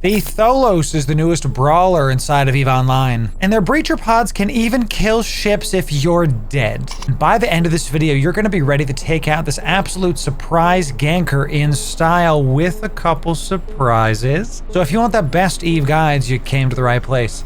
The Tholos is the newest brawler inside of EVE Online, and their breacher pods can even kill ships if you're dead. And by the end of this video, you're going to be ready to take out this absolute surprise ganker in style with a couple surprises. So if you want the best EVE guides, you came to the right place.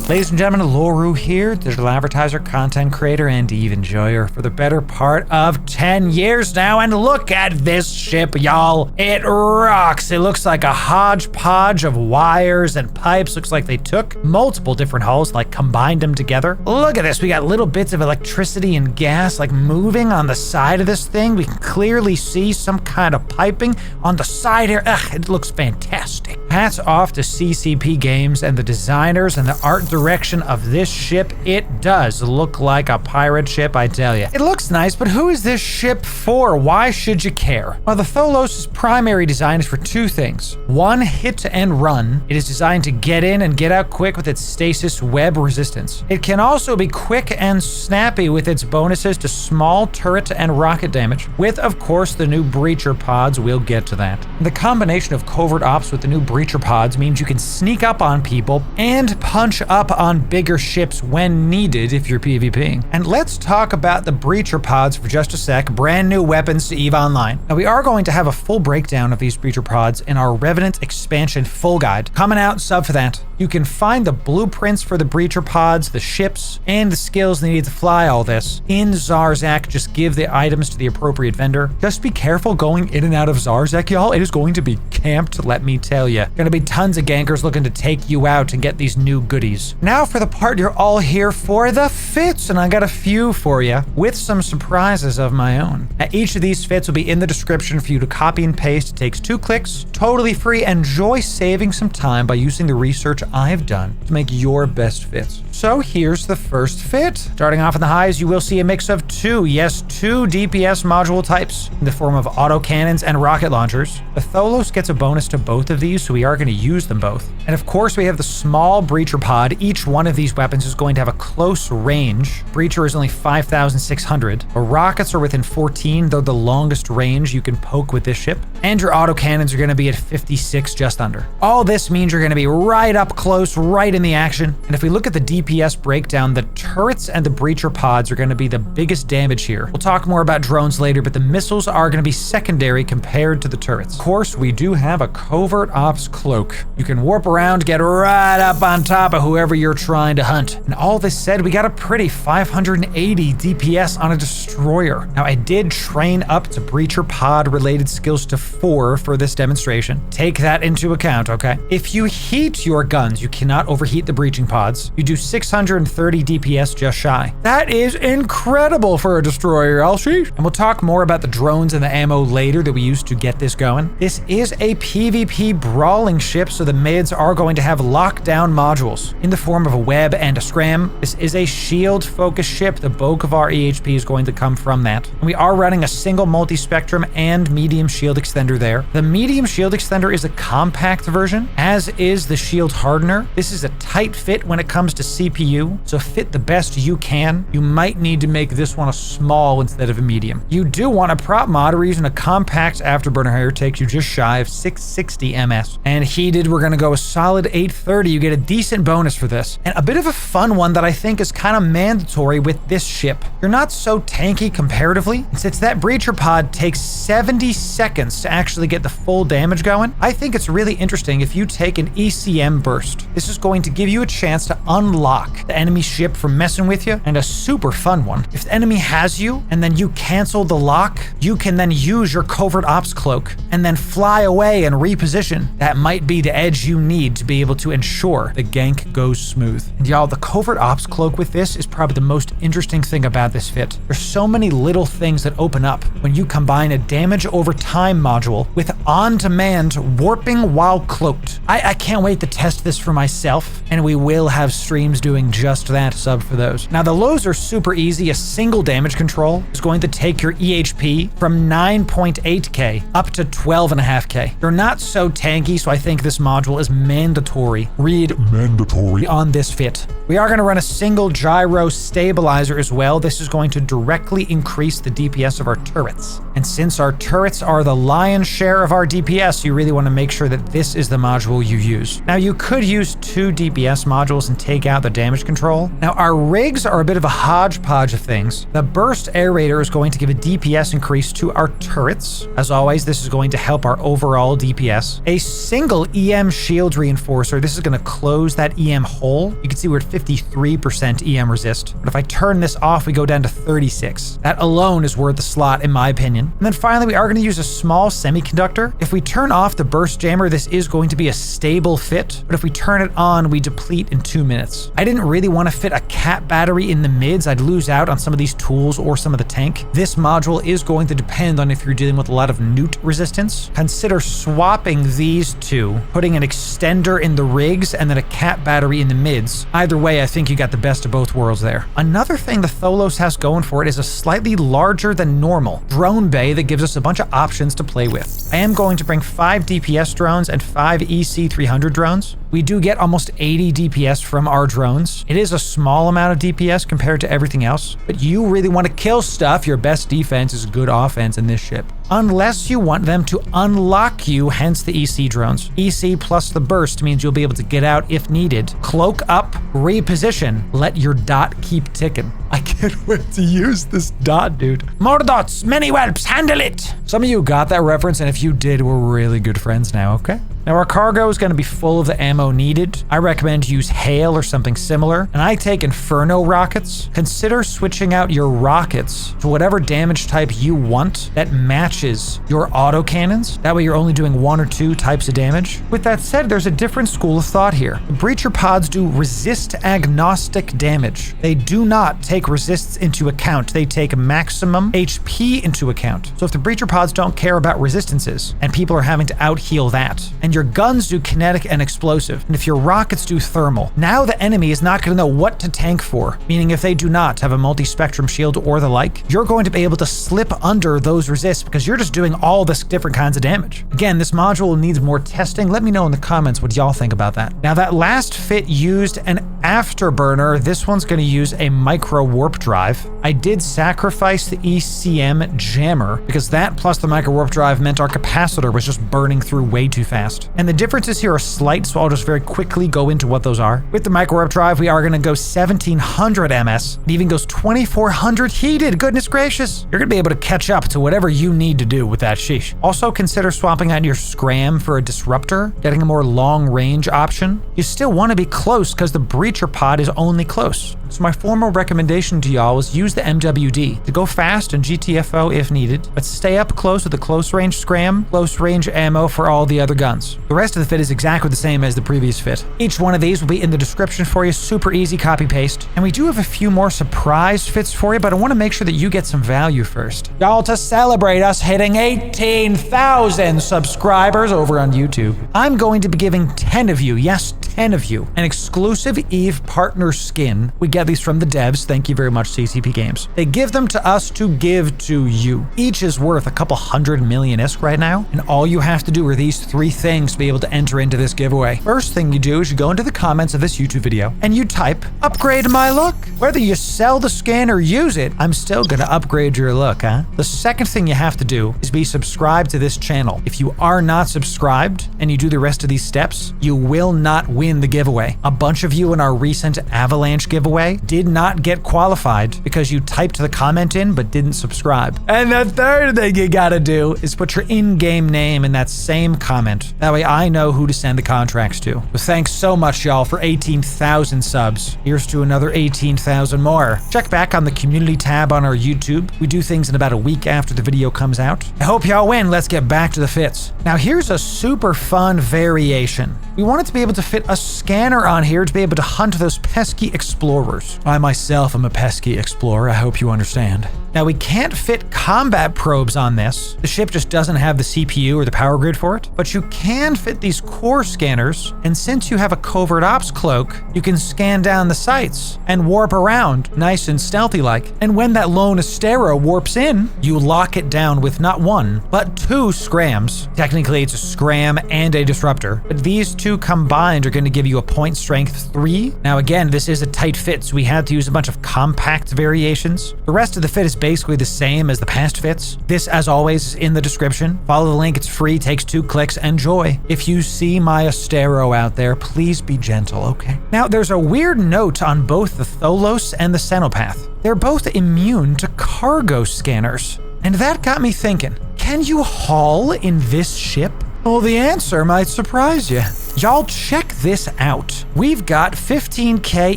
Ladies and gentlemen, Loru here, digital advertiser, content creator, and EVE enjoyer for the better part of 10 years now. And look at this ship, y'all. It rocks. It looks like a hodgepodge of wires and pipes. Looks like they took multiple different hulls, like combined them together. Look at this. We got little bits of electricity and gas like moving on the side of this thing. We can clearly see some kind of piping on the side here. Ugh, it looks fantastic. Hats off to CCP Games and the designers and the art direction of this ship. It does look like a pirate ship, I tell you. It looks nice, but who is this ship for? Why should you care? Well, the Tholos' primary design is for two things. One, hit and run. It is designed to get in and get out quick with its stasis web resistance. It can also be quick and snappy with its bonuses to small turret and rocket damage, with, of course, the new breacher pods. We'll get to that. The combination of covert ops with the new breacher pods means you can sneak up on people and punch up on bigger ships when needed if you're PvPing. And let's talk about the breacher pods for just a sec. Brand new weapons to EVE Online. Now we are going to have a full breakdown of these breacher pods in our Revenant expansion full guide coming out. Sub for that. You can find the blueprints for the breacher pods, the ships, and the skills needed to fly all this in Zarzak. Just give the items to the appropriate vendor. Just be careful going in and out of Zarzak, y'all. It is going to be camped, let me tell you. Gonna be tons of gankers looking to take you out and get these new goodies. Now for the part you're all here for, the fits, and I got a few for you with some surprises of my own. Now, each of these fits will be in the description for you to copy and paste. It takes 2 clicks, totally free. Enjoy saving some time by using the research I've done to make your best fits. So here's the first fit. Starting off in the highs, you will see a mix of two DPS module types in the form of autocannons and rocket launchers. The Tholos gets a bonus to both of these, so we are going to use them both. And of course, we have the small breacher pod. Each one of these weapons is going to have a close range. Breacher is only 5,600. The rockets are within 14, though the longest range you can poke with this ship. And your autocannons are going to be at 56, just under. All this means you're going to be right up close, right in the action. And if we look at the DPS breakdown, the turrets and the breacher pods are going to be the biggest damage here. We'll talk more about drones later, but the missiles are going to be secondary compared to the turrets. Of course, we do have a covert ops cloak. You can warp around, get right up on top of whoever you're trying to hunt. And all this said, we got a pretty 580 DPS on a destroyer. Now, I did train up to breacher pod related skills to 4 for this demonstration. Take that into account, okay? If you heat your guns, you cannot overheat the breaching pods. You do 630 DPS just shy. That is incredible for a destroyer, Alshi. And we'll talk more about the drones and the ammo later that we used to get this going. This is a PvP brawling ship, so the mids are going to have lockdown modules in the form of a web and a scram. This is a shield focused ship. The bulk of our EHP is going to come from that. And we are running a single multi-spectrum and medium shield extender there. The medium shield extender is a compact version, as is the shield hardener. This is a tight fit when it comes to CPU, so fit the best you can. You might need to make this one a small instead of a medium. You do want a prop mod or even a compact afterburner here. Takes you just shy of 660 ms. And heated, we're gonna go a solid 830. You get a decent bonus for this. And a bit of a fun one that I think is kind of mandatory with this ship. You're not so tanky comparatively. Since that breacher pod takes 70 seconds to actually get the full damage going, I think it's really interesting if you take an ECM burst. This is going to give you a chance to unlock the enemy ship from messing with you, and a super fun one. If the enemy has you and then you cancel the lock, you can then use your covert ops cloak and then fly away and reposition. That might be the edge you need to be able to ensure the gank goes smooth. And y'all, the covert ops cloak with this is probably the most interesting thing about this fit. There's so many little things that open up when you combine a damage over time module with on-demand warping while cloaked. I can't wait to test this for myself, and we will have streams doing just that. Sub for those. Now the lows are super easy. A single damage control is going to take your EHP from 9.8k up to 12.5k. They're not so tanky, so I think this module is mandatory. Read mandatory on this fit. We are going to run a single gyro stabilizer as well. This is going to directly increase the DPS of our turrets. And since our turrets are the lion's share of our DPS, you really want to make sure that this is the module you use. Now, you could use 2 DPS modules and take out the damage control. Now, our rigs are a bit of a hodgepodge of things. The burst aerator is going to give a DPS increase to our turrets. As always, this is going to help our overall DPS. A single EM shield reinforcer, this is going to close that EM hole. You can see we're at 53% EM resist. But if I turn this off, we go down to 36. That alone is worth the slot, in my opinion. And then finally, we are going to use a small semiconductor. If we turn off the burst jammer, this is going to be a stable fit. But if we turn it on, we deplete in 2 minutes. I didn't really want to fit a cat battery in the mids. I'd lose out on some of these tools or some of the tank. This module is going to depend on if you're dealing with a lot of newt resistance. Consider swapping these two, putting an extender in the rigs and then a cat battery in the mids. Either way, I think you got the best of both worlds there. Another thing the Tholos has going for it is a slightly larger than normal drone bay that gives us a bunch of options to play with. I am going to bring 5 DPS drones and 5 EC300 drones. We do get almost 80 DPS from our drones. It is a small amount of DPS compared to everything else, but you really want to kill stuff. Your best defense is good offense in this ship. Unless you want them to unlock you, hence the EC drones. EC plus the burst means you'll be able to get out if needed. Cloak up, reposition, let your dot keep ticking. I can't wait to use this dot, dude. More dots, many whelps, handle it! Some of you got that reference, and if you did, we're really good friends now, okay? Now our cargo is going to be full of the ammo needed. I recommend use hail or something similar, and I take Inferno rockets. Consider switching out your rockets to whatever damage type you want that matches your autocannons. That way you're only doing 1 or 2 types of damage. With that said, there's a different school of thought here. The breacher pods do resist agnostic damage. They do not take resists into account. They take maximum HP into account. So if the breacher pods don't care about resistances and people are having to out heal that, and your guns do kinetic and explosive, and if your rockets do thermal, now the enemy is not going to know what to tank for, meaning if they do not have a multi-spectrum shield or the like, you're going to be able to slip under those resists because you're just doing all this different kinds of damage. Again, this module needs more testing. Let me know in the comments what y'all think about that. Now that last fit used an afterburner. This one's going to use a micro warp drive. I did sacrifice the ECM jammer because that plus the micro warp drive meant our capacitor was just burning through way too fast. And the differences here are slight, so I'll just very quickly go into what those are. With the micro warp drive, we are going to go 1700 ms. It even goes 2400 heated. Goodness gracious. You're going to be able to catch up to whatever you need to do with that sheesh. Also consider swapping out your scram for a disruptor, getting a more long range option. You still want to be close because the breacher pod is only close. So my formal recommendation to y'all is use the MWD to go fast and GTFO if needed, but stay up close with the close range scram, close range ammo for all the other guns. The rest of the fit is exactly the same as the previous fit. Each one of these will be in the description for you, super easy copy paste. And we do have a few more surprise fits for you, but I want to make sure that you get some value first. Y'all, to celebrate us hitting 18,000 subscribers over on YouTube, I'm going to be giving 10 of you, yes, 10 of you, an exclusive EVE partner skin. We get these from the devs. Thank you very much, CCP Games. They give them to us to give to you. Each is worth a couple 100 million-isk right now, and all you have to do are these 3 things to be able to enter into this giveaway. First thing you do is you go into the comments of this YouTube video and you type, upgrade my look. Whether you sell the skin or use it, I'm still gonna upgrade your look, huh? The second thing you have to do is be subscribed to this channel. If you are not subscribed and you do the rest of these steps, you will not win the giveaway. A bunch of you in our recent Avalanche giveaway did not get qualified because you typed the comment in but didn't subscribe. And the third thing you gotta do is put your in-game name in that same comment. That way I know who to send the contracts to. So thanks so much, y'all, for 18,000 subs. Here's to another 18,000 more. Check back on the community tab on our YouTube. We do things in about a week after the video comes out. I hope y'all win. Let's get back to the fits. Now here's a super fun variation. We wanted to be able to fit a scanner on here to be able to hunt those pesky explorers. I myself am a pesky explorer, I hope you understand. Now, we can't fit combat probes on this. The ship just doesn't have the CPU or the power grid for it, but you can fit these core scanners, and since you have a covert ops cloak, you can scan down the sights and warp around nice and stealthy-like. And when that lone Astero warps in, you lock it down with not one, but 2 scrams. Technically, it's a scram and a disruptor, but these 2 combined are going to give you a point strength 3. Now, again, this is a tight fit, so we had to use a bunch of compact variations. The rest of the fit is basically the same as the past fits. This, as always, is in the description. Follow the link, it's free, takes 2 clicks, enjoy. If you see my Astero out there, please be gentle, okay? Now, there's a weird note on both the Tholos and the Cenopath. They're both immune to cargo scanners. And that got me thinking, can you haul in this ship? Well, the answer might surprise you. Y'all, check this out. We've got 15k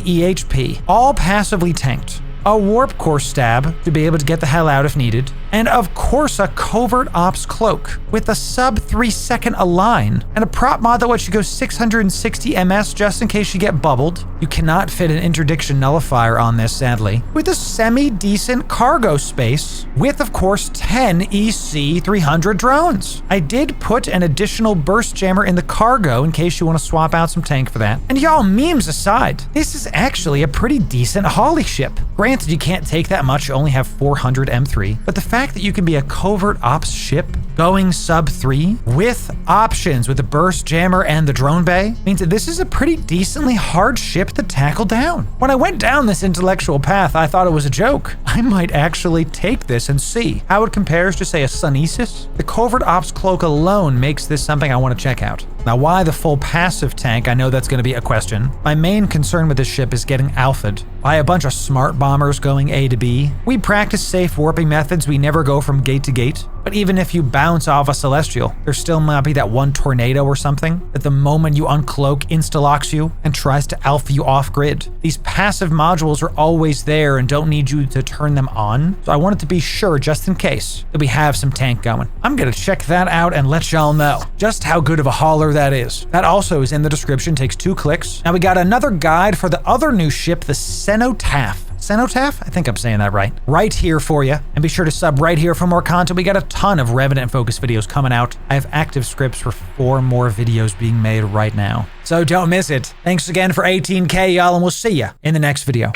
EHP, all passively tanked. A warp core stab to be able to get the hell out if needed, and of course a covert ops cloak with a sub 3 second align and a prop mod that lets you go 660 ms just in case you get bubbled. You cannot fit an interdiction nullifier on this, sadly, with a semi-decent cargo space with, of course, 10 EC 300 drones. I did put an additional burst jammer in the cargo in case you want to swap out some tank for that. And y'all, memes aside, this is actually a pretty decent Holly ship. Granted, you can't take that much, you only have 400 M3, but the fact that you can be a covert ops ship going sub 3 with options with the burst jammer and the drone bay means that this is a pretty decently hard ship to tackle down. When I went down this intellectual path, I thought it was a joke. I might actually take this and see how it compares to, say, a Sunesis. The covert ops cloak alone makes this something I want to check out. Now, why the full passive tank? I know that's going to be a question. My main concern with this ship is getting alpha'd by a bunch of smart bombers going A to B. We practice safe warping methods. We never go from gate to gate. But even if you bounce off a Celestial, there still might be that one tornado or something that the moment you uncloak insta-locks you and tries to alpha you off grid. These passive modules are always there and don't need you to turn them on. So I wanted to be sure, just in case, that we have some tank going. I'm gonna check that out and let y'all know just how good of a hauler that is. That also is in the description, takes 2 clicks. Now we got another guide for the other new ship, the Cenotaph. Cenotaph? I think I'm saying that right here for you. And be sure to sub right here for more content. We got a ton of Revenant focus videos coming out. I have active scripts for 4 more videos being made right now, so don't miss it. Thanks again for 18k, y'all, and we'll see ya in the next video.